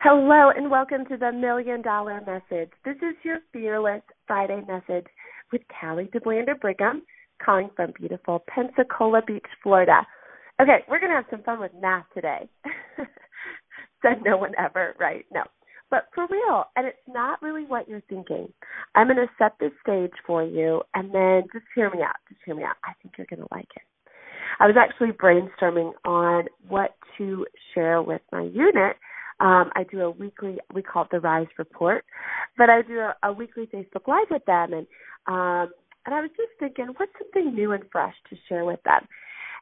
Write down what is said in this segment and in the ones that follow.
Hello and welcome to the $1 Million Message. This is your Fearless Friday message with Callie DeBlander Brigham, calling from beautiful Pensacola Beach, Florida. Okay, we're going to have some fun with math today. Said no one ever, right? No. But for real, and it's not really what you're thinking. I'm going to set the stage for you, and then just hear me out. I think you're going to like it. I was actually brainstorming on what to share with my unit. I do a weekly, we call it the Rise Report, but I do a weekly Facebook Live with them, and I was just thinking, what's something new and fresh to share with them?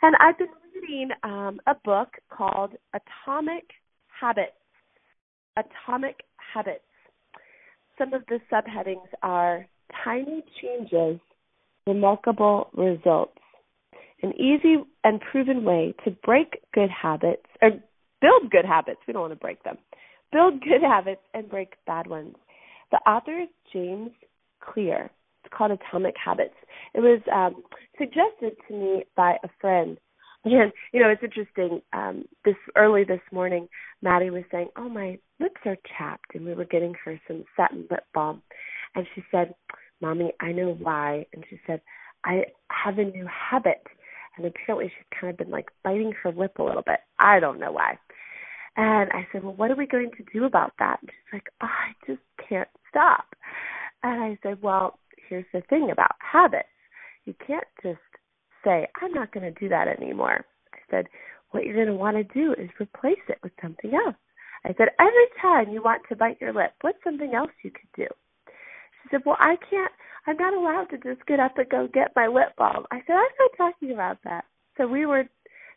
And I've been reading a book called Atomic Habits. Some of the subheadings are Tiny Changes, Remarkable Results, an easy and proven way to break good habits, or build good habits. We don't want to break them. Build good habits and break bad ones. The author is James Clear. It's called Atomic Habits. It was suggested to me by a friend. And, it's interesting. This morning, Maddie was saying, oh, my lips are chapped. And we were getting her some satin lip balm. And she said, Mommy, I know why. And she said, I have a new habit. And apparently she's kind of been like biting her lip a little bit. I don't know why. And I said, well, what are we going to do about that? And she's like, oh, I just can't stop. And I said, well, here's the thing about habits. You can't just say, I'm not going to do that anymore. I said, what you're going to want to do is replace it with something else. I said, every time you want to bite your lip, what's something else you could do? She said, well, I'm not allowed to just get up and go get my lip balm. I said, I'm not talking about that. So we were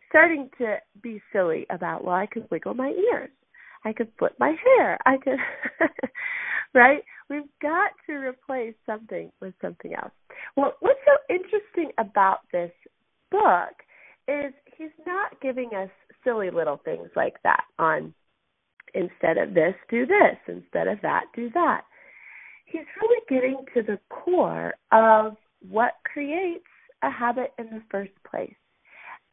starting to be silly about, well, I could wiggle my ears. I could flip my hair. I could, right? We've got to replace something with something else. Well, what's so interesting about this book is he's not giving us silly little things like that on instead of this, do this. Instead of that, do that. He's really getting to the core of what creates a habit in the first place.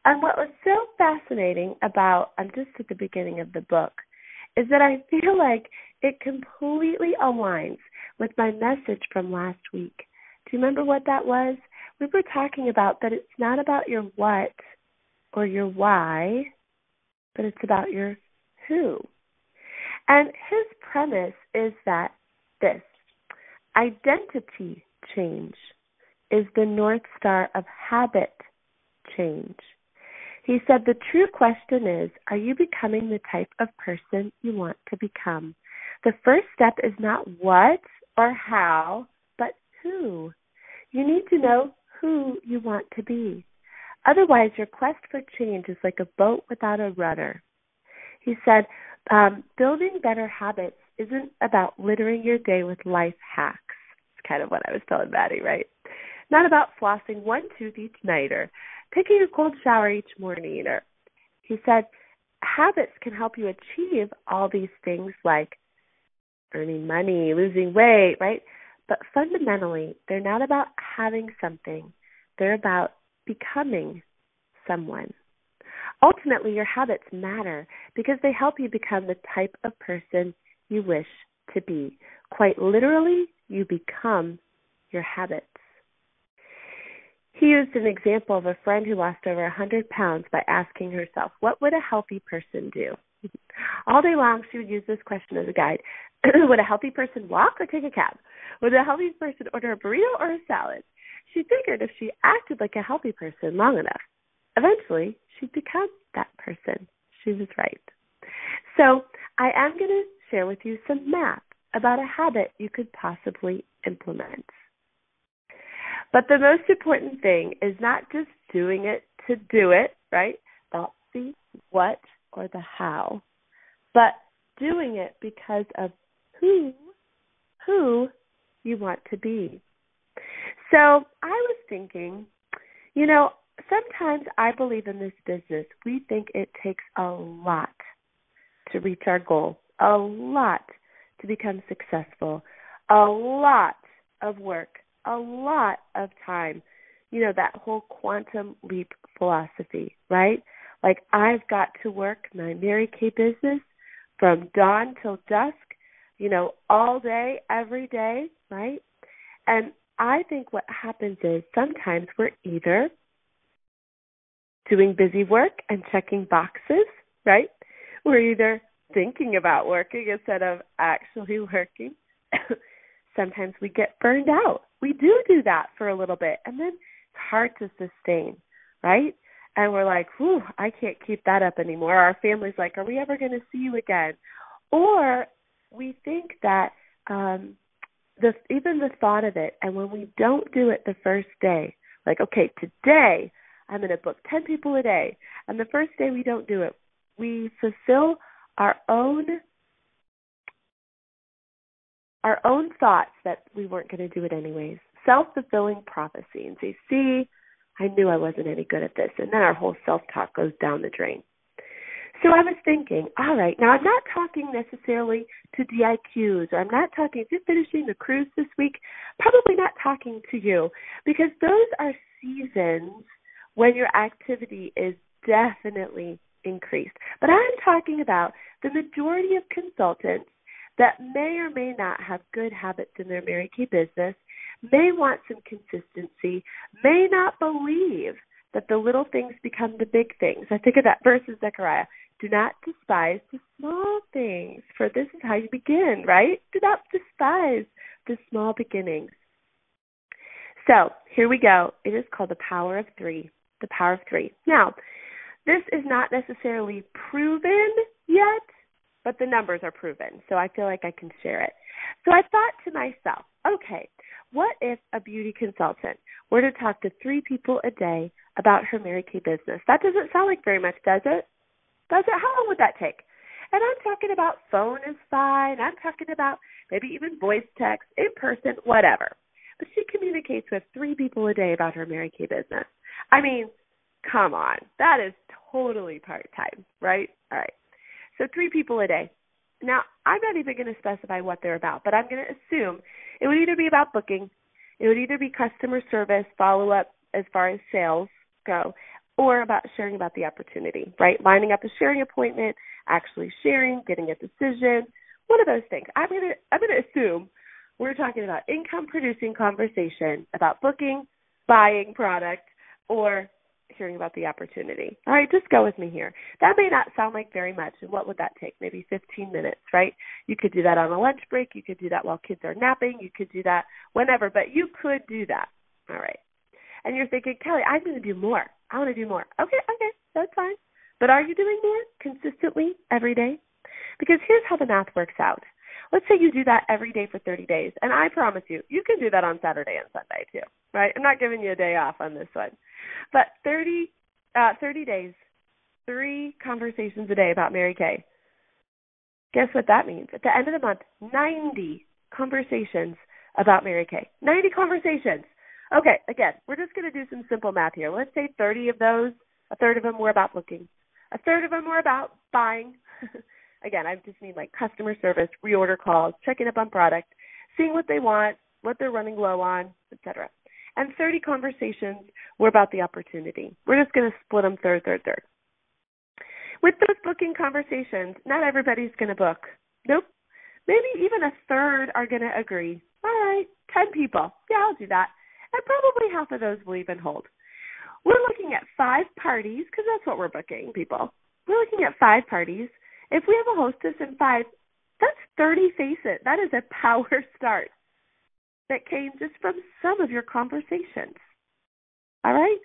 And what was so fascinating about, I'm just at the beginning of the book, is that I feel like it completely aligns with my message from last week. Do you remember what that was? We were talking about that it's not about your what or your why, but it's about your who. And his premise is that this identity change is the North Star of habit change. He said the true question is, are you becoming the type of person you want to become? The first step is not what or how, but who. You need to know who you want to be. Otherwise, your quest for change is like a boat without a rudder. He said, building better habits isn't about littering your day with life hacks. It's kind of what I was telling Maddie, right? Not about flossing one tooth each night or taking a cold shower each morning. Or he said, habits can help you achieve all these things like earning money, losing weight, right? But fundamentally, they're not about having something. They're about becoming someone. Ultimately, your habits matter because they help you become the type of person you wish to be. Quite literally, you become your habits. He used an example of a friend who lost over 100 pounds by asking herself, what would a healthy person do? All day long, she would use this question as a guide. Would a healthy person walk or take a cab? Would a healthy person order a burrito or a salad? She figured if she acted like a healthy person long enough, eventually she'd become that person. She was right. So I am going to share with you some math about a habit you could possibly implement. But the most important thing is not just doing it to do it, right? Not the what or the how, but doing it because of who you want to be. So I was thinking, sometimes I believe in this business, we think it takes a lot to reach our goal, a lot to become successful, a lot of work, a lot of time, that whole quantum leap philosophy, right? Like I've got to work my Mary Kay business from dawn till dusk, all day, every day, right? And I think what happens is sometimes we're either doing busy work and checking boxes, right? We're either thinking about working instead of actually working. Sometimes we get burned out. We do that for a little bit, and then it's hard to sustain, right? And we're like, whew, I can't keep that up anymore. Our family's like, are we ever going to see you again? Or we think that even the thought of it, and when we don't do it the first day, like, okay, today I'm going to book 10 people a day, and the first day we don't do it, we fulfill our own thoughts that we weren't going to do it anyways. Self-fulfilling prophecy, and say, see, I knew I wasn't any good at this, and then our whole self-talk goes down the drain. So I was thinking, all right, now I'm not talking necessarily to DIQs, or I'm not talking, if you're finishing the cruise this week, probably not talking to you, because those are seasons when your activity is definitely increased. But I'm talking about the majority of consultants that may or may not have good habits in their Mary Kay business, may want some consistency, may not believe that the little things become the big things. I think of that verse in Zechariah. Do not despise the small things, for this is how you begin, right? Do not despise the small beginnings. So here we go. It is called the power of three. The power of three. Now, this is not necessarily proven yet, but the numbers are proven, so I feel like I can share it. So I thought to myself, okay, what if a beauty consultant were to talk to 3 people a day about her Mary Kay business? That doesn't sound like very much, does it? Does it? How long would that take? And I'm talking about phone is fine. I'm talking about maybe even voice text, in person, whatever. But she communicates with 3 people a day about her Mary Kay business. I mean, come on. That is totally part-time, right? All right. So 3 people a day. Now, I'm not even going to specify what they're about, but I'm going to assume it would either be about booking, it would either be customer service, follow-up as far as sales go, or about sharing about the opportunity, right? Lining up a sharing appointment, actually sharing, getting a decision, one of those things. I'm going to assume we're talking about income-producing conversation about booking, buying product, or hearing about the opportunity. All right, just go with me here. That may not sound like very much. And what would that take? Maybe 15 minutes, right? You could do that on a lunch break. You could do that while kids are napping. You could do that whenever, but you could do that. All right. And you're thinking, Kelly, I'm going to do more. I want to do more. Okay, that's fine. But are you doing more consistently every day? Because here's how the math works out. Let's say you do that every day for 30 days, and I promise you, you can do that on Saturday and Sunday too, right? I'm not giving you a day off on this one. But 30 days, 3 conversations a day about Mary Kay. Guess what that means? At the end of the month, 90 conversations about Mary Kay. 90 conversations. Okay, again, we're just going to do some simple math here. Let's say 30 of those, a third of them were about booking. A third of them were about buying. Again, I just mean like customer service, reorder calls, checking up on product, seeing what they want, what they're running low on, etc. And 30 conversations were about the opportunity. We're just going to split them third. With those booking conversations, not everybody's going to book. Nope. Maybe even a third are going to agree. All right, 10 people. Yeah, I'll do that. And probably half of those will even hold. We're looking at 5 parties, because that's what we're booking, people. We're looking at 5 parties. If we have a hostess and 5, that's 30 faces. That is a power start that came just from some of your conversations. All right?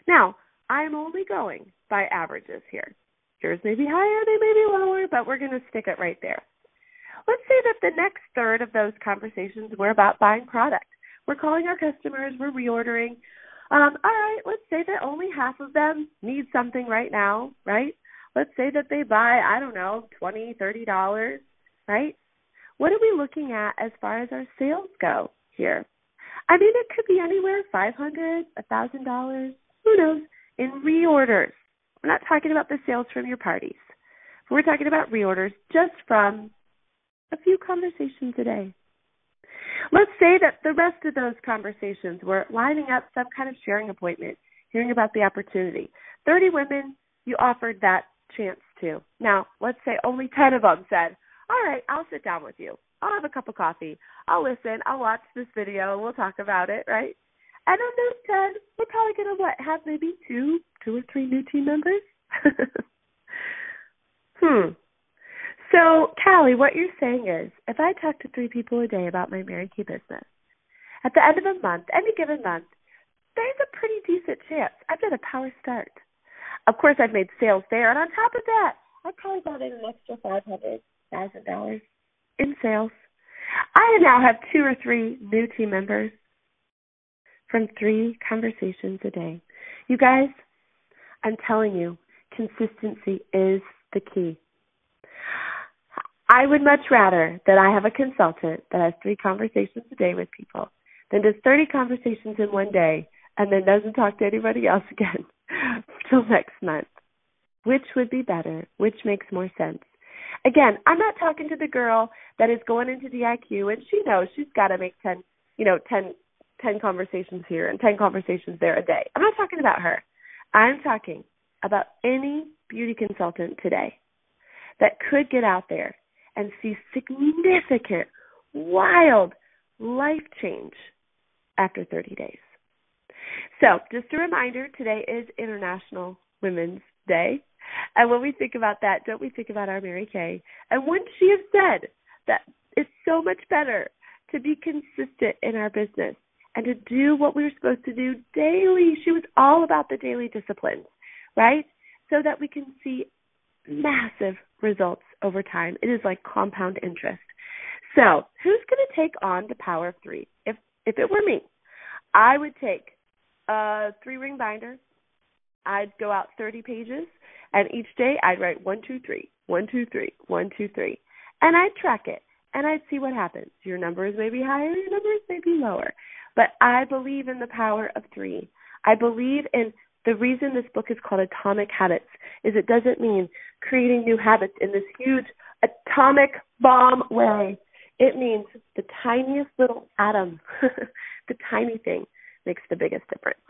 Now, I'm only going by averages here. Yours may be higher, they may be lower, but we're going to stick it right there. Let's say that the next third of those conversations were about buying product. We're calling our customers, we're reordering. All right, let's say that only half of them need something right now, right? Let's say that they buy, I don't know, $20, $30, right? What are we looking at as far as our sales go here? I mean, it could be anywhere, $500, $1,000, who knows, in reorders. We're not talking about the sales from your parties. We're talking about reorders just from a few conversations a day. Let's say that the rest of those conversations were lining up some kind of sharing appointment, hearing about the opportunity. 30 women you offered that chance too. Now, let's say only 10 of them said, all right, I'll sit down with you. I'll have a cup of coffee. I'll listen. I'll watch this video, and we'll talk about it, right? And on those 10, we're probably going to, have maybe two or three new team members? So, Callie, what you're saying is, if I talk to 3 people a day about my Mary Kay business, at the end of a month, any given month, there's a pretty decent chance I've done a power start. Of course, I've made sales there, and on top of that, I probably brought in an extra $500,000 in sales. I now have 2 or 3 new team members from 3 conversations a day. You guys, I'm telling you, consistency is the key. I would much rather that I have a consultant that has 3 conversations a day with people than does 30 conversations in one day and then doesn't talk to anybody else again till next month. Which would be better? Which makes more sense? Again, I'm not talking to the girl that is going into DIQ and she knows she's got to make 10 conversations here and 10 conversations there a day. I'm not talking about her. I'm talking about any beauty consultant today that could get out there and see significant, wild life change after 30 days. So just a reminder, today is International Women's Day. And when we think about that, don't we think about our Mary Kay? And wouldn't she have said that it's so much better to be consistent in our business and to do what we were supposed to do daily? She was all about the daily disciplines, right? So that we can see massive results over time. It is like compound interest. So who's going to take on the power of 3? If it were me, I would take a 3-ring binder. I'd go out 30 pages, and each day I'd write 1, 2, 3, 1, 2, 3, 1, 2, 3, and I'd track it, and I'd see what happens. Your numbers may be higher, your numbers may be lower, but I believe in the power of 3. I believe in the reason this book is called Atomic Habits is it doesn't mean creating new habits in this huge atomic bomb way. It means the tiniest little atom, the tiny thing, makes the biggest difference.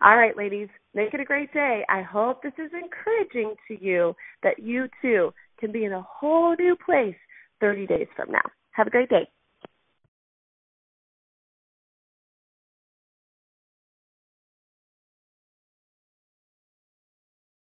All right, ladies, make it a great day. I hope this is encouraging to you that you, too, can be in a whole new place 30 days from now. Have a great day.